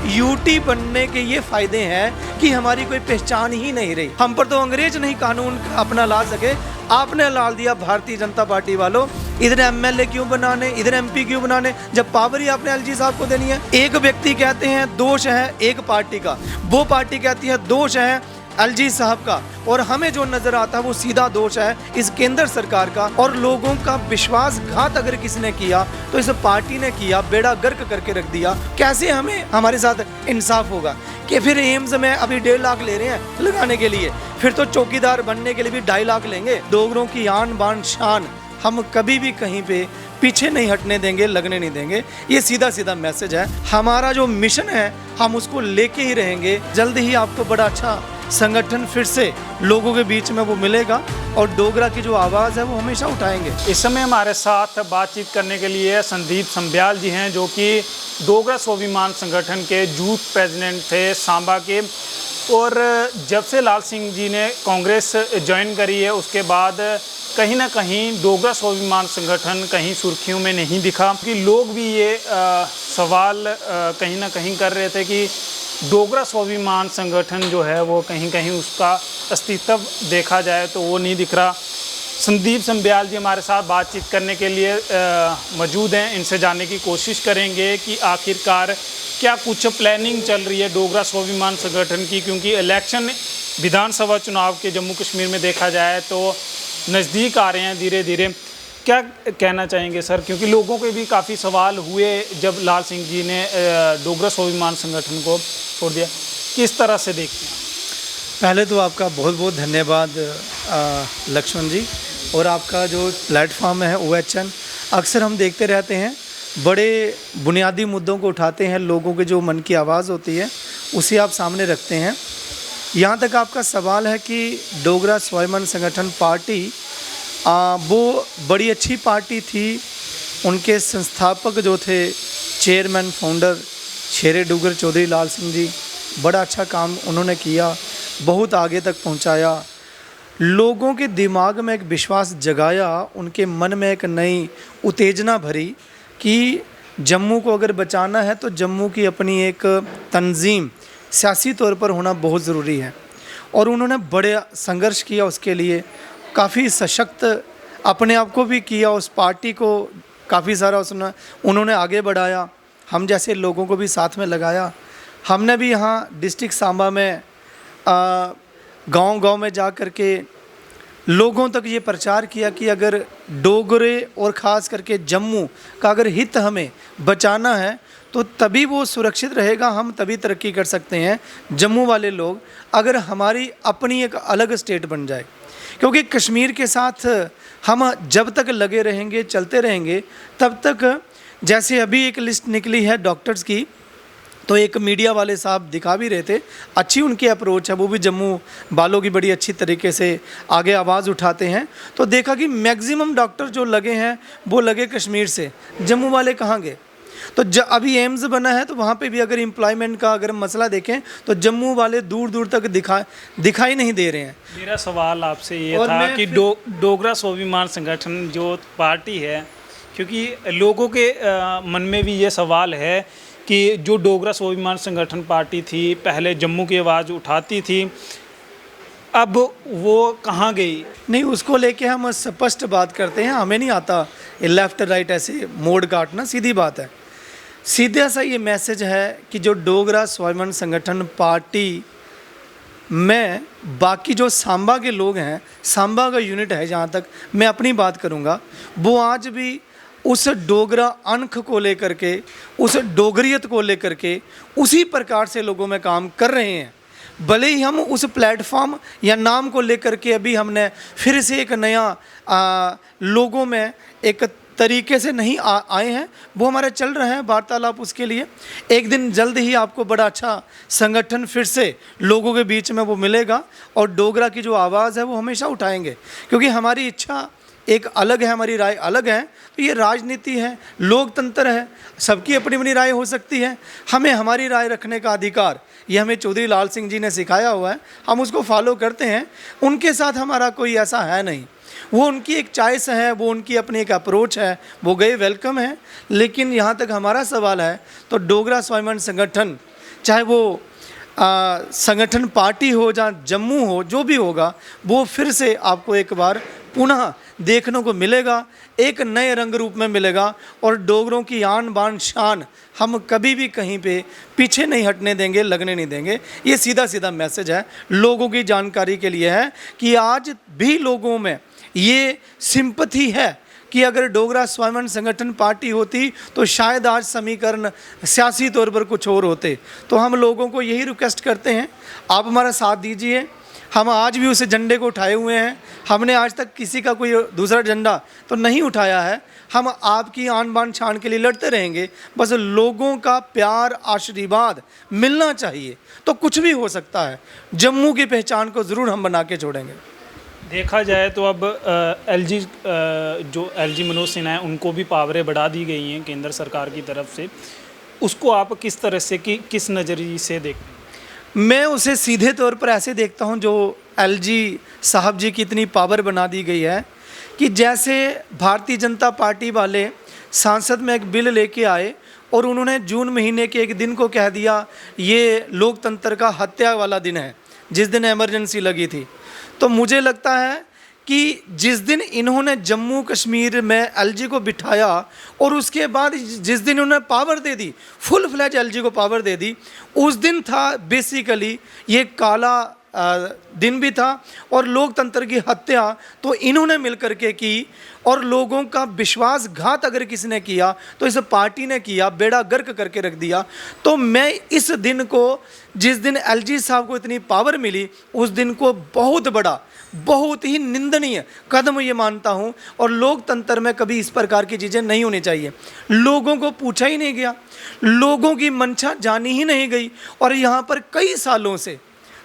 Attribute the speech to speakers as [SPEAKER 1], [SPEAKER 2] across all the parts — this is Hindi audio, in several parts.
[SPEAKER 1] यूटी बनने के ये फायदे हैं कि हमारी कोई पहचान ही नहीं रही। हम पर तो अंग्रेज नहीं कानून अपना ला सके, आपने ला दिया भारतीय जनता पार्टी वालों। इधर एमएलए क्यों बनाने, इधर एमपी क्यों बनाने, जब पावर ही आपने एलजी साहब को देनी है। एक व्यक्ति कहते हैं दोष है एक पार्टी का, वो पार्टी कहती है दोष है एलजी साहब का, और हमें जो नजर आता है वो सीधा दोष है इस केंद्र सरकार का। और लोगों का विश्वासघात अगर किसने किया तो इस पार्टी ने किया, बेड़ा गर्क करके रख दिया। कैसे हमें हमारे साथ इंसाफ होगा कि फिर एम्स में अभी 1.5 लाख ले रहे हैं लगाने के लिए, फिर तो चौकीदार बनने के लिए भी 2.5 लाख लेंगे। डोगरों की आन बान शान हम कभी भी कहीं पे पीछे नहीं हटने देंगे, लगने नहीं देंगे। ये सीधा सीधा मैसेज है। हमारा जो मिशन है हम उसको लेके ही रहेंगे। जल्द ही आपको बड़ा अच्छा संगठन फिर से लोगों के बीच में वो मिलेगा और डोगरा की जो आवाज़ है वो हमेशा उठाएंगे।
[SPEAKER 2] इस समय हमारे साथ बातचीत करने के लिए संदीप संब्याल जी हैं, जो कि डोगरा स्वाभिमान संगठन के यूथ प्रेसिडेंट थे सांबा के। और जब से लाल सिंह जी ने कांग्रेस ज्वाइन करी है उसके बाद कहीं ना कहीं डोगरा स्वाभिमान संगठन कहीं सुर्खियों में नहीं दिखा। कि लोग भी ये सवाल कहीं ना कहीं कर रहे थे कि डोगरा स्वाभिमान संगठन जो है वो कहीं कहीं उसका अस्तित्व देखा जाए तो वो नहीं दिख रहा। संदीप संब्याल जी हमारे साथ बातचीत करने के लिए मौजूद हैं। इनसे जानने की कोशिश करेंगे कि आखिरकार क्या कुछ प्लानिंग चल रही है डोगरा स्वाभिमान संगठन की, क्योंकि इलेक्शन विधानसभा चुनाव के जम्मू कश्मीर में देखा जाए तो नज़दीक आ रहे हैं धीरे धीरे। क्या कहना चाहेंगे सर, क्योंकि लोगों के भी काफ़ी सवाल हुए जब लाल सिंह जी ने डोगरा स्वाभिमान संगठन को छोड़ दिया, किस तरह से देखते हैं?
[SPEAKER 1] पहले तो आपका बहुत बहुत धन्यवाद लक्ष्मण जी, और आपका जो प्लेटफॉर्म है OHN, अक्सर हम देखते रहते हैं बड़े बुनियादी मुद्दों को उठाते हैं, लोगों के जो मन की आवाज़ होती है उसे आप सामने रखते हैं। यहाँ तक आपका सवाल है कि डोगरा स्वाभिमान संगठन पार्टी वो बड़ी अच्छी पार्टी थी। उनके संस्थापक जो थे चेयरमैन फाउंडर शेरे डूगर चौधरी लाल सिंह जी, बड़ा अच्छा काम उन्होंने किया, बहुत आगे तक पहुंचाया, लोगों के दिमाग में एक विश्वास जगाया, उनके मन में एक नई उत्तेजना भरी कि जम्मू को अगर बचाना है तो जम्मू की अपनी एक तंजीम सियासी तौर पर होना बहुत ज़रूरी है। और उन्होंने बड़े संघर्ष किया उसके लिए, काफ़ी सशक्त अपने आप को भी किया, उस पार्टी को काफ़ी सारा उन्होंने आगे बढ़ाया, हम जैसे लोगों को भी साथ में लगाया। हमने भी यहाँ डिस्ट्रिक्ट सांबा में गांव-गांव में जा कर के लोगों तक ये प्रचार किया कि अगर डोगरे और ख़ास करके जम्मू का अगर हित हमें बचाना है तो तभी वो सुरक्षित रहेगा, हम तभी तरक्की कर सकते हैं जम्मू वाले लोग, अगर हमारी अपनी एक अलग स्टेट बन जाए। क्योंकि कश्मीर के साथ हम जब तक लगे रहेंगे, चलते रहेंगे, तब तक जैसे अभी एक लिस्ट निकली है डॉक्टर्स की, तो एक मीडिया वाले साहब दिखा भी रहे थे, अच्छी उनकी अप्रोच है, वो भी जम्मू वालों की बड़ी अच्छी तरीके से आगे आवाज़ उठाते हैं। तो देखा कि मैक्सिमम डॉक्टर जो लगे हैं वो लगे कश्मीर से, जम्मू वाले कहाँ गए। तो अभी एम्स बना है तो वहाँ पे भी अगर एम्प्लॉयमेंट का अगर मसला देखें तो जम्मू वाले दूर दूर तक दिखाई नहीं दे रहे हैं।
[SPEAKER 2] मेरा सवाल आपसे ये था कि डोगरा स्वाभिमान संगठन जो पार्टी है, क्योंकि लोगों के मन में भी ये सवाल है कि जो डोगरा स्वाभिमान संगठन पार्टी थी पहले जम्मू की आवाज़ उठाती थी, अब वो कहाँ गई?
[SPEAKER 1] नहीं, उसको लेके हम स्पष्ट बात करते हैं, हमें नहीं आता लेफ़्ट राइट ऐसे मोड़ काटना, सीधी बात है। सीधा सा ये मैसेज है कि जो डोगरा स्वाभिमान संगठन पार्टी में बाकी जो सांबा के लोग हैं, सांबा का यूनिट है, जहाँ तक मैं अपनी बात करूँगा, वो आज भी उस डोगरा अनख को लेकर के, उस डोगरियत को लेकर के उसी प्रकार से लोगों में काम कर रहे हैं। भले ही हम उस प्लेटफॉर्म या नाम को लेकर के अभी हमने फिर से एक नया लोगों में एक तरीके से नहीं आए हैं, वो हमारे चल रहे हैं वार्तालाप। उसके लिए एक दिन जल्द ही आपको बड़ा अच्छा संगठन फिर से लोगों के बीच में वो मिलेगा और डोगरा की जो आवाज़ है वो हमेशा उठाएंगे, क्योंकि हमारी इच्छा एक अलग है, हमारी राय अलग है। तो ये राजनीति है, लोकतंत्र है, सबकी अपनी अपनी राय हो सकती है। हमें हमारी राय रखने का अधिकार ये हमें चौधरी लाल सिंह जी ने सिखाया हुआ है, हम उसको फॉलो करते हैं। उनके साथ हमारा कोई ऐसा है नहीं, वो उनकी एक चॉइस है, वो उनकी अपनी एक अप्रोच है, वो गए वेलकम है। लेकिन यहाँ तक हमारा सवाल है तो डोगरा स्वाभिमान संगठन चाहे वो संगठन पार्टी हो या जम्मू हो, जो भी होगा वो फिर से आपको एक बार पुनः देखने को मिलेगा, एक नए रंग रूप में मिलेगा। और डोगरों की आन बान शान हम कभी भी कहीं पे पीछे नहीं हटने देंगे, लगने नहीं देंगे। ये सीधा सीधा मैसेज है, लोगों की जानकारी के लिए है कि आज भी लोगों में ये सिंपथी है कि अगर डोगरा स्वाभिमान संगठन पार्टी होती तो शायद आज समीकरण सियासी तौर पर कुछ और होते। तो हम लोगों को यही रिक्वेस्ट करते हैं, आप हमारा साथ दीजिए। हम आज भी उस झंडे को उठाए हुए हैं, हमने आज तक किसी का कोई दूसरा झंडा तो नहीं उठाया है। हम आपकी आन बान शान के लिए लड़ते रहेंगे, बस लोगों का प्यार आशीर्वाद मिलना चाहिए तो कुछ भी हो सकता है। जम्मू की पहचान को ज़रूर हम बना के छोड़ेंगे।
[SPEAKER 2] देखा जाए तो अब एलजी जो एलजी मनोज सिन्हा है उनको भी पावरें बढ़ा दी गई हैं केंद्र सरकार की तरफ से, उसको आप किस तरह से किस नज़रिए से देखते हैं?
[SPEAKER 1] मैं उसे सीधे तौर पर ऐसे देखता हूं, जो एलजी साहब जी की इतनी पावर बना दी गई है कि जैसे भारतीय जनता पार्टी वाले सांसद में एक बिल लेके आए और उन्होंने जून महीने के एक दिन को कह दिया ये लोकतंत्र का हत्या वाला दिन है, जिस दिन इमरजेंसी लगी थी। तो मुझे लगता है कि जिस दिन इन्होंने जम्मू कश्मीर में एलजी को बिठाया और उसके बाद जिस दिन उन्होंने पावर दे दी, फुल फ्लैज एलजी को पावर दे दी, उस दिन था बेसिकली ये काला दिन भी था और लोकतंत्र की हत्या तो इन्होंने मिलकर के की। और लोगों का विश्वासघात अगर किसी ने किया तो इस पार्टी ने किया, बेड़ा गर्क करके रख दिया। तो मैं इस दिन को, जिस दिन एलजी साहब को इतनी पावर मिली, उस दिन को बहुत बड़ा, बहुत ही निंदनीय कदम ये मानता हूँ। और लोकतंत्र में कभी इस प्रकार की चीज़ें नहीं होनी चाहिए। लोगों को पूछा ही नहीं गया, लोगों की मंशा जानी ही नहीं गई। और यहाँ पर कई सालों से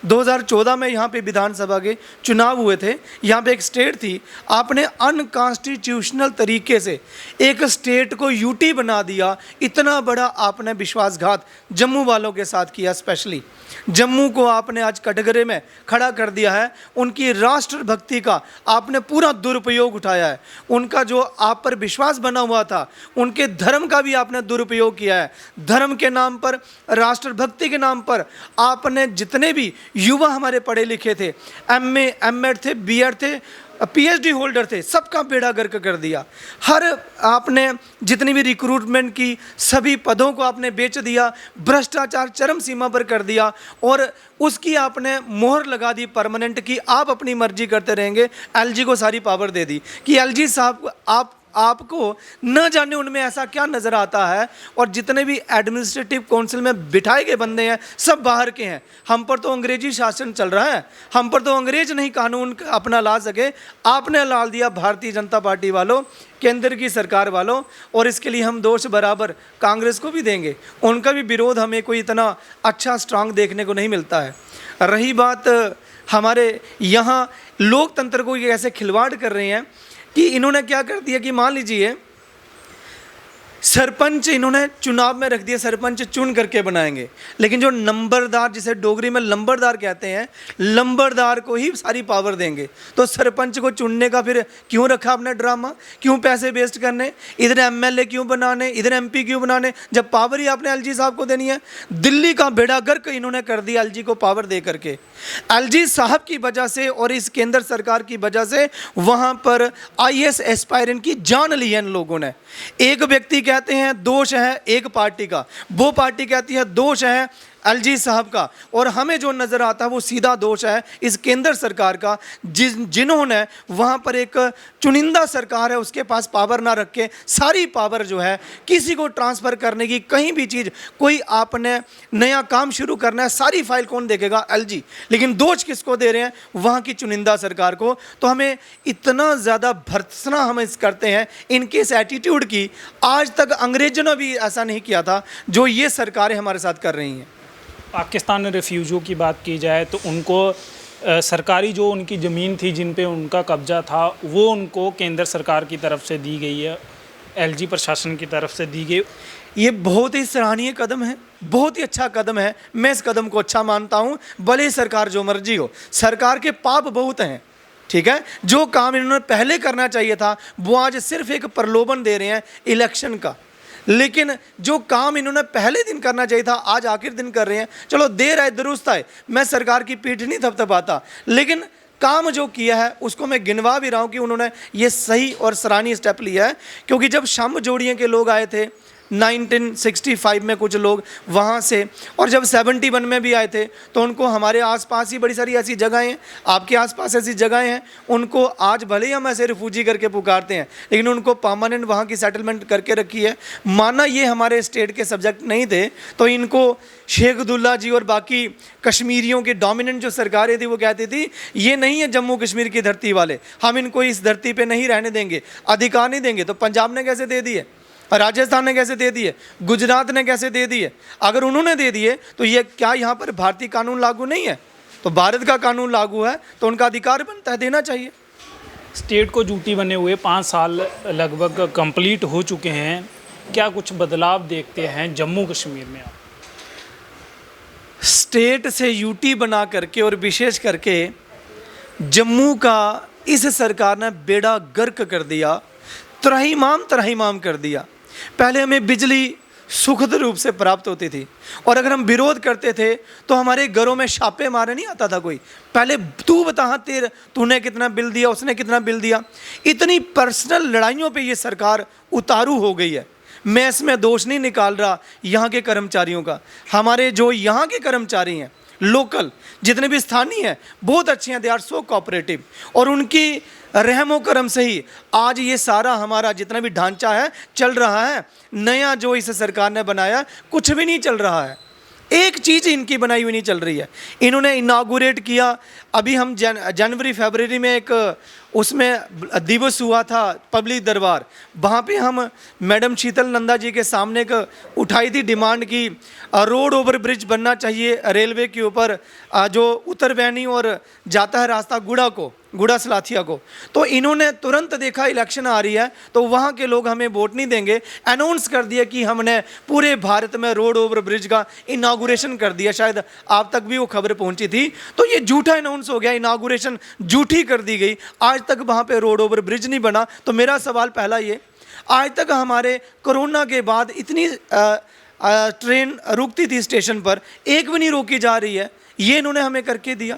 [SPEAKER 1] 2014 में यहाँ पे विधानसभा के चुनाव हुए थे, यहाँ पे एक स्टेट थी, आपने अनकॉन्स्टिट्यूशनल तरीके से एक स्टेट को यूटी बना दिया। इतना बड़ा आपने विश्वासघात जम्मू वालों के साथ किया। स्पेशली जम्मू को आपने आज कटघरे में खड़ा कर दिया है। उनकी राष्ट्रभक्ति का आपने पूरा दुरुपयोग उठाया है। उनका जो आप पर विश्वास बना हुआ था, उनके धर्म का भी आपने दुरुपयोग किया है। धर्म के नाम पर, राष्ट्रभक्ति के नाम पर आपने जितने भी युवा हमारे पढ़े लिखे थे, एमए, एमएड थे, बीएड थे, पीएचडी होल्डर थे, सबका बेड़ा गर्क कर दिया। हर आपने जितनी भी रिक्रूटमेंट की, सभी पदों को आपने बेच दिया, भ्रष्टाचार चरम सीमा पर कर दिया और उसकी आपने मोहर लगा दी परमानेंट की आप अपनी मर्जी करते रहेंगे। एलजी को सारी पावर दे दी कि एलजी साहब आपको न जाने उनमें ऐसा क्या नज़र आता है। और जितने भी एडमिनिस्ट्रेटिव काउंसिल में बिठाए गए बंदे हैं सब बाहर के हैं। हम पर तो अंग्रेजी शासन चल रहा है, हम पर तो अंग्रेज नहीं कानून अपना ला सके, आपने ला दिया भारतीय जनता पार्टी वालों, केंद्र की सरकार वालों। और इसके लिए हम दोष बराबर कांग्रेस को भी देंगे, उनका भी विरोध हमें कोई इतना अच्छा स्ट्रांग देखने को नहीं मिलता है। रही बात हमारे यहाँ लोकतंत्र को ये ऐसे खिलवाड़ कर रहे हैं कि इन्होंने क्या कर दिया कि मान लीजिए सरपंच इन्होंने चुनाव में रख दिया, सरपंच चुन करके बनाएंगे, लेकिन जो नंबरदार, जिसे डोगरी में लंबरदार कहते हैं, लंबरदार को ही सारी पावर देंगे। तो सरपंच को चुनने का फिर क्यों रखा आपने ड्रामा, क्यों पैसे वेस्ट करने, इधर एमएलए क्यों बनाने, इधर एमपी क्यों बनाने, जब पावर ही आपने एलजी साहब को देनी है। दिल्ली का बेड़ा गर्क इन्होंने कर दिया एलजी को पावर दे करके। एलजी साहब की वजह से और इस केंद्र सरकार की वजह से वहाँ पर आईएएस एस्पायरेंट की जान ली है इन लोगों ने। एक व्यक्ति कहते हैं दोष है एक पार्टी का, वो पार्टी कहती है दोष है एलजी साहब का, और हमें जो नज़र आता है वो सीधा दोष है इस केंद्र सरकार का, जिन्होंने वहाँ पर एक चुनिंदा सरकार है उसके पास पावर ना रख के सारी पावर जो है किसी को ट्रांसफ़र करने की, कहीं भी चीज़, कोई आपने नया काम शुरू करना है, सारी फाइल कौन देखेगा, एलजी। लेकिन दोष किसको दे रहे हैं, वहाँ की चुनिंदा सरकार को। तो हमें इतना ज़्यादा भर्त्सना हम इस करते हैं इनके इस एटीट्यूड की, आज तक अंग्रेजों ने भी ऐसा नहीं किया था जो ये सरकारें हमारे साथ कर रही हैं।
[SPEAKER 2] पाकिस्तान में रेफ्यूजियों की बात की जाए तो उनको सरकारी जो उनकी ज़मीन थी जिन पे उनका कब्जा था वो उनको केंद्र सरकार की तरफ से दी गई है, एलजी प्रशासन की तरफ से दी गई।
[SPEAKER 1] ये बहुत ही सराहनीय कदम है, बहुत ही अच्छा कदम है। मैं इस कदम को अच्छा मानता हूँ, भले ही सरकार जो मर्जी हो। सरकार के पाप बहुत हैं, ठीक है। जो काम इन्होंने पहले करना चाहिए था वो आज सिर्फ एक प्रलोभन दे रहे हैं इलेक्शन का। लेकिन जो काम इन्होंने पहले दिन करना चाहिए था आज आखिर दिन कर रहे हैं। चलो देर आए दुरुस्त आए, मैं सरकार की पीठ नहीं थपथपाता, लेकिन काम जो किया है उसको मैं गिनवा भी रहा हूँ कि उन्होंने ये सही और सराहनीय स्टेप लिया है। क्योंकि जब शंभ जोड़ियों के लोग आए थे 1965 में कुछ लोग वहाँ से, और जब 71 में भी आए थे, तो उनको हमारे आसपास ही बड़ी सारी ऐसी जगहें हैं, आपके आसपास ऐसी जगहें हैं, उनको आज भले ही हम ऐसे रिफ्यूजी करके पुकारते हैं, लेकिन उनको परमानेंट वहाँ की सेटलमेंट करके रखी है। माना ये हमारे स्टेट के सब्जेक्ट नहीं थे, तो इनको शेख अब्दुल्ला जी और बाकी कश्मीरियों की डोमिनेंट जो सरकारें थी वो कहती थी ये नहीं है जम्मू कश्मीर की धरती वाले, हम इनको इस धरती पे नहीं रहने देंगे, अधिकार नहीं देंगे। तो पंजाब ने कैसे दे दिए, राजस्थान ने कैसे दे दिए, गुजरात ने कैसे दे दिए? अगर उन्होंने दे दिए तो ये क्या यहाँ पर भारतीय कानून लागू नहीं है? तो भारत का कानून लागू है, तो उनका अधिकार बनता है, देना चाहिए।
[SPEAKER 2] स्टेट को यूटी बने हुए 5 साल लगभग कंप्लीट हो चुके हैं, क्या कुछ बदलाव देखते हैं जम्मू कश्मीर में आप?
[SPEAKER 1] स्टेट से यूटी बना करके और विशेष करके जम्मू का इस सरकार ने बेड़ा गर्क कर दिया, त्राहिमाम कर दिया। पहले हमें बिजली सुखद रूप से प्राप्त होती थी, और अगर हम विरोध करते थे तो हमारे घरों में छापे मारे नहीं आता था कोई, पहले तू बता हाँ तूने कितना बिल दिया, उसने कितना बिल दिया। इतनी पर्सनल लड़ाइयों पे ये सरकार उतारू हो गई है। मैं इसमें दोष नहीं निकाल रहा यहाँ के कर्मचारियों का, हमारे जो यहाँ के कर्मचारी हैं लोकल जितने भी स्थानीय हैं बहुत अच्छे हैं, दे आर सो कोऑपरेटिव, और उनकी रहमो करम से ही आज ये सारा हमारा जितना भी ढांचा है चल रहा है। नया जो इस सरकार ने बनाया कुछ भी नहीं चल रहा है, एक चीज़ इनकी बनाई हुई नहीं चल रही है। इन्होंने इनागुरेट किया, अभी हम जनवरी फरवरी में एक उसमें दिवस हुआ था पब्लिक दरबार, वहाँ पे हम मैडम शीतल नंदा जी के सामने एक उठाई थी डिमांड की रोड ओवर ब्रिज बनना चाहिए रेलवे के ऊपर, जो उत्तरवैनी और जाता है रास्ता गुड़ा सलाथिया को। तो इन्होंने तुरंत देखा इलेक्शन आ रही है तो वहाँ के लोग हमें वोट नहीं देंगे, अनाउंस कर दिया कि हमने पूरे भारत में रोड ओवर ब्रिज का इनागुरेशन कर दिया। शायद आप तक भी वो खबर पहुंची थी। तो ये झूठा अनाउंस हो गया, इनागुरेशन झूठी कर दी गई, आज तक वहाँ पे रोड ओवर ब्रिज नहीं बना। तो मेरा सवाल पहला ये, आज तक हमारे कोरोना के बाद इतनी ट्रेन रुकती थी स्टेशन पर, एक भी नहीं रोकी जा रही है, ये इन्होंने हमें करके दिया।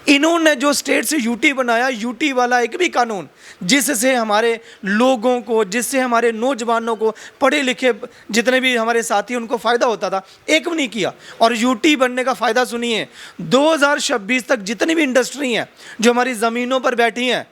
[SPEAKER 1] इन्होंने जो स्टेट से यूटी बनाया, यूटी वाला एक भी कानून जिससे हमारे लोगों को, जिससे हमारे नौजवानों को, पढ़े लिखे जितने भी हमारे साथी उनको फ़ायदा होता था, एक भी नहीं किया। और यूटी बनने का फ़ायदा सुनिए, 2026 तक जितनी भी इंडस्ट्री हैं जो हमारी ज़मीनों पर बैठी हैं,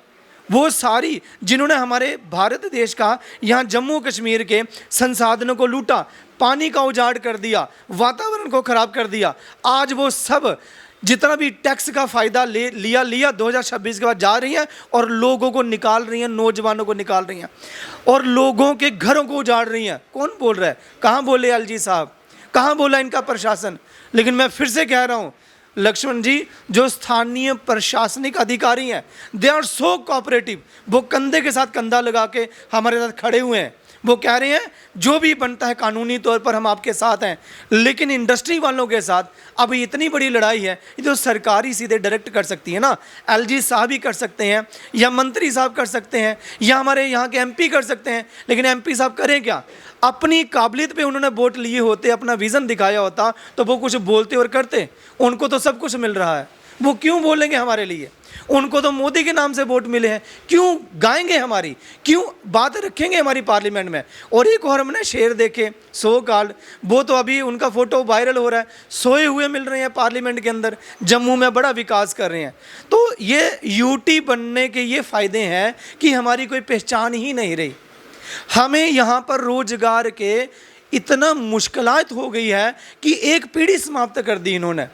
[SPEAKER 1] वो सारी जिन्होंने हमारे भारत देश का, यहाँ जम्मू कश्मीर के संसाधनों को लूटा, पानी का उजाड़ कर दिया, वातावरण को ख़राब कर दिया, आज वो सब जितना भी टैक्स का फ़ायदा लिया 2026 के बाद जा रही हैं और लोगों को निकाल रही हैं, नौजवानों को निकाल रही हैं और लोगों के घरों को उजाड़ रही हैं। कौन बोल रहा है? कहाँ बोले एलजी साहब, कहाँ बोला इनका प्रशासन? लेकिन मैं फिर से कह रहा हूँ लक्ष्मण जी, जो स्थानीय प्रशासनिक अधिकारी हैं दे आर सो कोऑपरेटिव, वो कंधे के साथ कंधा लगा के हमारे साथ खड़े हुए हैं। वो कह रहे हैं जो भी बनता है कानूनी तौर पर हम आपके साथ हैं, लेकिन इंडस्ट्री वालों के साथ अब इतनी बड़ी लड़ाई है, ये तो सरकार ही सीधे डायरेक्ट कर सकती है ना। एलजी साहब ही कर सकते हैं, या मंत्री साहब कर सकते हैं, या हमारे यहाँ के एमपी कर सकते हैं। लेकिन एमपी साहब करें क्या? अपनी काबिलियत पे उन्होंने वोट लिए होते, अपना विज़न दिखाया होता तो वो कुछ बोलते और करते। उनको तो सब कुछ मिल रहा है, वो क्यों बोलेंगे हमारे लिए? उनको तो मोदी के नाम से वोट मिले हैं, क्यों गाएंगे हमारी, क्यों बात रखेंगे हमारी पार्लियामेंट में? और एक और हमने शेर देखे सो कॉल्ड, वो तो अभी उनका फोटो वायरल हो रहा है, सोए हुए मिल रहे हैं पार्लियामेंट के अंदर, जम्मू में बड़ा विकास कर रहे हैं। तो ये यूटी बनने के ये फ़ायदे हैं कि हमारी कोई पहचान ही नहीं रही। हमें यहाँ पर रोजगार के इतना मुश्किलात हो गई है कि एक पीढ़ी समाप्त कर दी इन्होंने।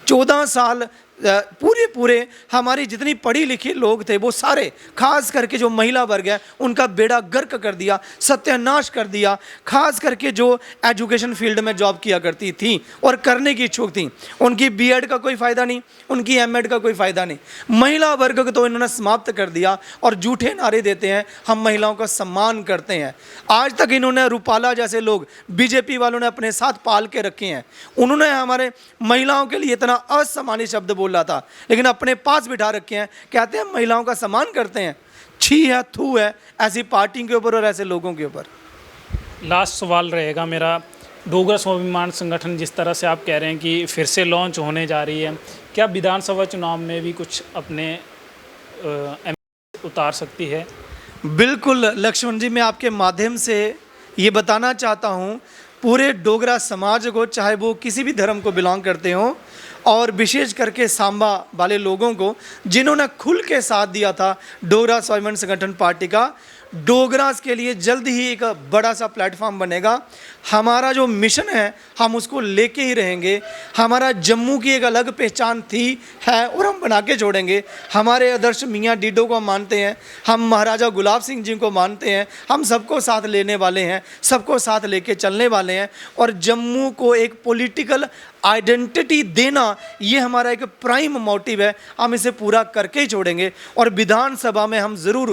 [SPEAKER 1] 14 साल पूरे हमारी जितनी पढ़ी लिखी लोग थे वो सारे, खास करके जो महिला वर्ग है उनका बेड़ा गर्क कर दिया, सत्यानाश कर दिया। खास करके जो एजुकेशन फील्ड में जॉब किया करती थी और करने की इच्छुक थी, उनकी बीएड का कोई फ़ायदा नहीं, उनकी एमएड का कोई फ़ायदा नहीं। महिला वर्ग को तो इन्होंने समाप्त कर दिया और झूठे नारे देते हैं हम महिलाओं का सम्मान करते हैं। आज तक इन्होंने रूपाला जैसे लोग बीजेपी वालों ने अपने साथ पाल के रखे हैं, उन्होंने हमारे महिलाओं के लिए इतना असम्मानित शब्द बोला था, लेकिन अपने पास बिठा रखे हैं, कहते हैं महिलाओं का सम्मान करते हैं। छी है, थू है ऐसी पार्टी के ऊपर और ऐसे लोगों के ऊपर।
[SPEAKER 2] लास्ट सवाल रहेगा मेरा, डोगरा स्वाभिमान संगठन जिस तरह से आप कह रहे हैं कि फिर से लॉन्च होने जा रही है, क्या विधानसभा चुनाव में भी कुछ अपने उतार सकती है?
[SPEAKER 1] बिल्कुल लक्ष्मण जी, मैं आपके माध्यम से ये बताना चाहता हूँ पूरे डोगरा समाज को, चाहे वो किसी भी धर्म को बिलोंग करते हों, और विशेष करके सांबा वाले लोगों को जिन्होंने खुल के साथ दिया था डोगरा स्वाभिमान संगठन पार्टी का। डोगरास के लिए जल्द ही एक बड़ा सा प्लेटफॉर्म बनेगा। हमारा जो मिशन है हम उसको लेके ही रहेंगे। हमारा जम्मू की एक अलग पहचान थी, है, और हम बना के छोड़ेंगे। हमारे आदर्श मियाँ डीडो को हम मानते हैं, हम महाराजा गुलाब सिंह जी को मानते हैं, हम सबको साथ लेने वाले हैं, सबको साथ लेके चलने वाले हैं। और जम्मू को एक पॉलिटिकल आइडेंटिटी देना, ये हमारा एक प्राइम मोटिव है। हम इसे पूरा करके ही छोड़ेंगे और विधानसभा में हम ज़रूर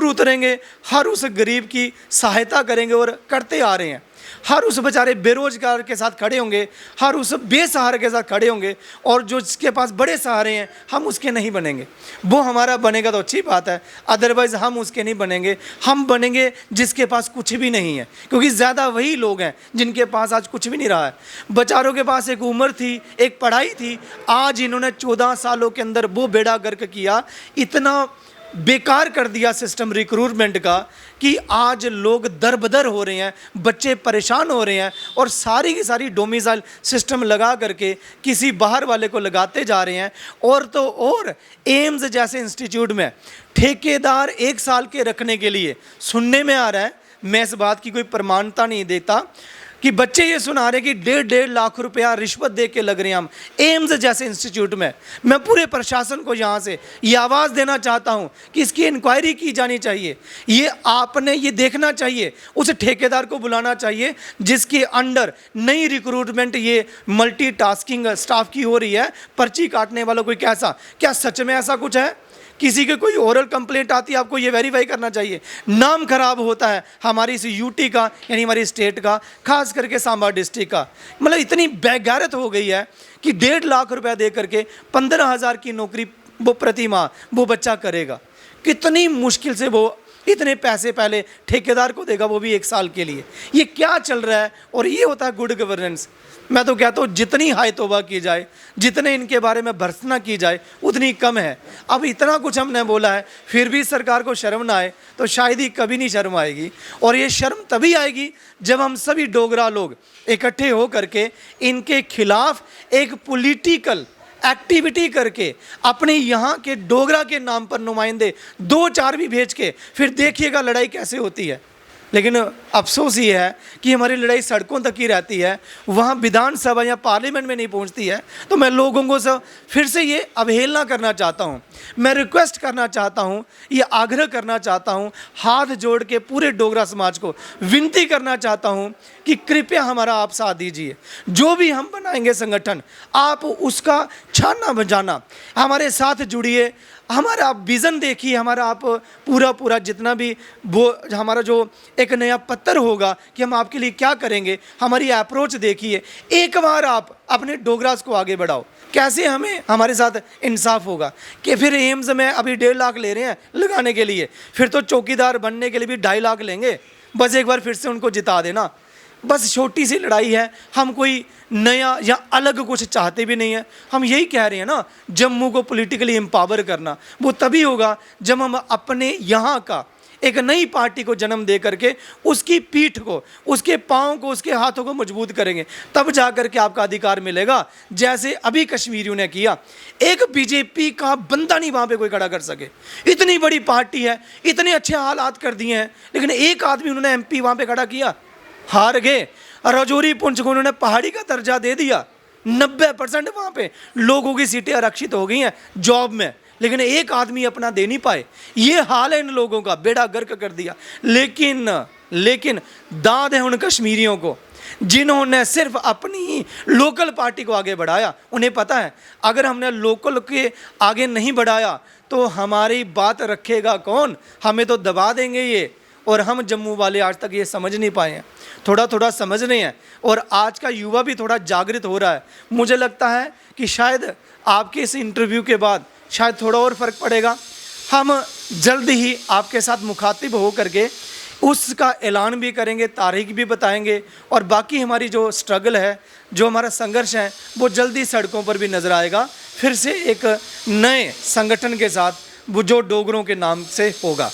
[SPEAKER 1] उतरेंगे। हर उस गरीब की सहायता करेंगे और करते आ रहे हैं। हर उस बेचारे बेरोजगार के साथ खड़े होंगे, हर उस बेसहारे के साथ खड़े होंगे, और जो जिसके पास बड़े सहारे हैं हम उसके नहीं बनेंगे। वो हमारा बनेगा तो अच्छी बात है, अदरवाइज़ हम उसके नहीं बनेंगे। हम बनेंगे जिसके पास कुछ भी नहीं है, क्योंकि ज़्यादा वही लोग हैं जिनके पास आज कुछ भी नहीं रहा है। बेचारों के पास एक उम्र थी, एक पढ़ाई थी, आज इन्होंने 14 सालों के अंदर वो बेड़ा गर्क किया, इतना बेकार कर दिया सिस्टम रिक्रूटमेंट का कि आज लोग दरबदर हो रहे हैं, बच्चे परेशान हो रहे हैं, और सारी की सारी डोमिसाइल सिस्टम लगा करके किसी बाहर वाले को लगाते जा रहे हैं। और तो और एम्स जैसे इंस्टीट्यूट में ठेकेदार 1 साल के रखने के लिए सुनने में आ रहा है, मैं इस बात की कोई प्रमाणता नहीं देता, कि बच्चे ये सुना रहे कि 1.5 लाख रुपया रिश्वत दे के लग रहे हैं हम एम्स जैसे इंस्टीट्यूट में। मैं पूरे प्रशासन को यहाँ से ये आवाज़ देना चाहता हूँ कि इसकी इंक्वायरी की जानी चाहिए। ये आपने ये देखना चाहिए, उस ठेकेदार को बुलाना चाहिए जिसके अंडर नई रिक्रूटमेंट ये मल्टीटास्किंग स्टाफ की हो रही है, पर्ची काटने वाला कोई कैसा, क्या सच में ऐसा कुछ है? किसी के कोई ओरल कंप्लेंट आती है, आपको ये वेरीफाई करना चाहिए। नाम खराब होता है हमारी इस यूटी का, यानी हमारी स्टेट का, खास करके सांबा डिस्ट्रिक्ट का। मतलब इतनी बेगैरत हो गई है कि 1.5 लाख रुपया दे करके 15,000 की नौकरी वो प्रति माह वो बच्चा करेगा। कितनी मुश्किल से वो इतने पैसे पहले ठेकेदार को देगा, वो भी 1 साल के लिए। ये क्या चल रहा है? और ये होता है गुड गवर्नेंस। मैं तो कहता हूँ जितनी हाय तौबा की जाए, जितने इनके बारे में भर्त्सना की जाए, उतनी कम है। अब इतना कुछ हमने बोला है, फिर भी सरकार को शर्म ना आए तो शायद ही कभी नहीं शर्म आएगी। और ये शर्म तभी आएगी जब हम सभी डोगरा लोग इकट्ठे हो करके इनके खिलाफ एक पॉलिटिकल एक्टिविटी करके अपने यहाँ के डोगरा के नाम पर नुमाइंदे 2-4 भी भेज के फिर देखिएगा लड़ाई कैसे होती है। लेकिन अफसोस ये है कि हमारी लड़ाई सड़कों तक ही रहती है, वहाँ विधानसभा या पार्लियामेंट में नहीं पहुँचती है। तो मैं लोगों को फिर से ये अवहेलना करना चाहता हूँ, मैं रिक्वेस्ट करना चाहता हूँ, ये आग्रह करना चाहता हूँ, हाथ जोड़ के पूरे डोगरा समाज को विनती करना चाहता हूँ कि कृपया हमारा आप साथ दीजिए। जो भी हम बनाएंगे संगठन, आप उसका छाना बजाना, हमारे साथ जुड़िए, हमारा आप विज़न देखिए, हमारा आप पूरा जितना भी वो हमारा जो एक नया पत्थर होगा कि हम आपके लिए क्या करेंगे, हमारी अप्रोच देखिए। एक बार आप अपने डोगरास को आगे बढ़ाओ, कैसे हमें हमारे साथ इंसाफ होगा कि फिर एम्स में अभी 1.5 लाख ले रहे हैं लगाने के लिए, फिर तो चौकीदार बनने के लिए भी 2.5 लाख लेंगे। बस एक बार फिर से उनको जिता देना। बस छोटी सी लड़ाई है, हम कोई नया या अलग कुछ चाहते भी नहीं है। हम यही कह रहे हैं ना, जम्मू को पॉलिटिकली एम्पावर करना वो तभी होगा जब हम अपने यहाँ का एक नई पार्टी को जन्म दे करके उसकी पीठ को, उसके पाँव को, उसके हाथों को मजबूत करेंगे, तब जा कर के आपका अधिकार मिलेगा। जैसे अभी कश्मीरियों ने किया, एक बीजेपी का बंदा नहीं वहाँ पे कोई खड़ा कर सके। इतनी बड़ी पार्टी है, इतने अच्छे हालात कर दिए हैं, लेकिन एक आदमी उन्होंने एमपी वहाँ पे खड़ा किया, हार गए। राजौरी पुंछ को उन्होंने पहाड़ी का दर्जा दे दिया, 90% वहाँ पे लोगों की सीटें आरक्षित हो गई हैं जॉब में, लेकिन एक आदमी अपना दे नहीं पाए। ये हाल है इन लोगों का, बेड़ा गर्क कर दिया। लेकिन दाद है उन कश्मीरियों को जिन्होंने सिर्फ अपनी लोकल पार्टी को आगे बढ़ाया। उन्हें पता है अगर हमने लोकल के आगे नहीं बढ़ाया तो हमारी बात रखेगा कौन, हमें तो दबा देंगे ये। और हम जम्मू वाले आज तक ये समझ नहीं पाए हैं, थोड़ा समझ रहे हैं। और आज का युवा भी थोड़ा जागृत हो रहा है। मुझे लगता है कि शायद आपके इस इंटरव्यू के बाद शायद थोड़ा और फ़र्क पड़ेगा। हम जल्द ही आपके साथ मुखातिब हो करके उसका ऐलान भी करेंगे, तारीख भी बताएंगे और बाकी हमारी जो स्ट्रगल है, जो हमारा संघर्ष है, वो जल्दी सड़कों पर भी नज़र आएगा, फिर से एक नए संगठन के साथ, वो जो डोगरों के नाम से होगा।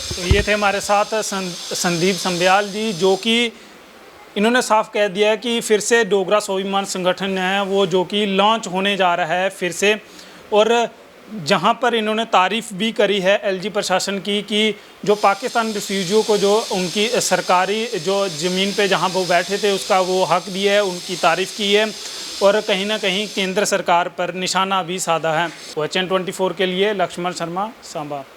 [SPEAKER 2] तो ये थे हमारे साथ संदीप संब्याल जी, जो कि इन्होंने साफ कह दिया है कि फिर से डोगरा स्वाभिमान संगठन है वो जो कि लॉन्च होने जा रहा है फिर से। और जहां पर इन्होंने तारीफ़ भी करी है एलजी प्रशासन की कि जो पाकिस्तान रिफ्यूजियों को जो उनकी सरकारी जो ज़मीन पे जहां वो बैठे थे उसका वो हक दिया है, उनकी तारीफ़ की है और कहीं ना कहीं केंद्र सरकार पर निशाना भी साधा है। OHN 24 के लिए लक्ष्मण शर्मा, सांबा।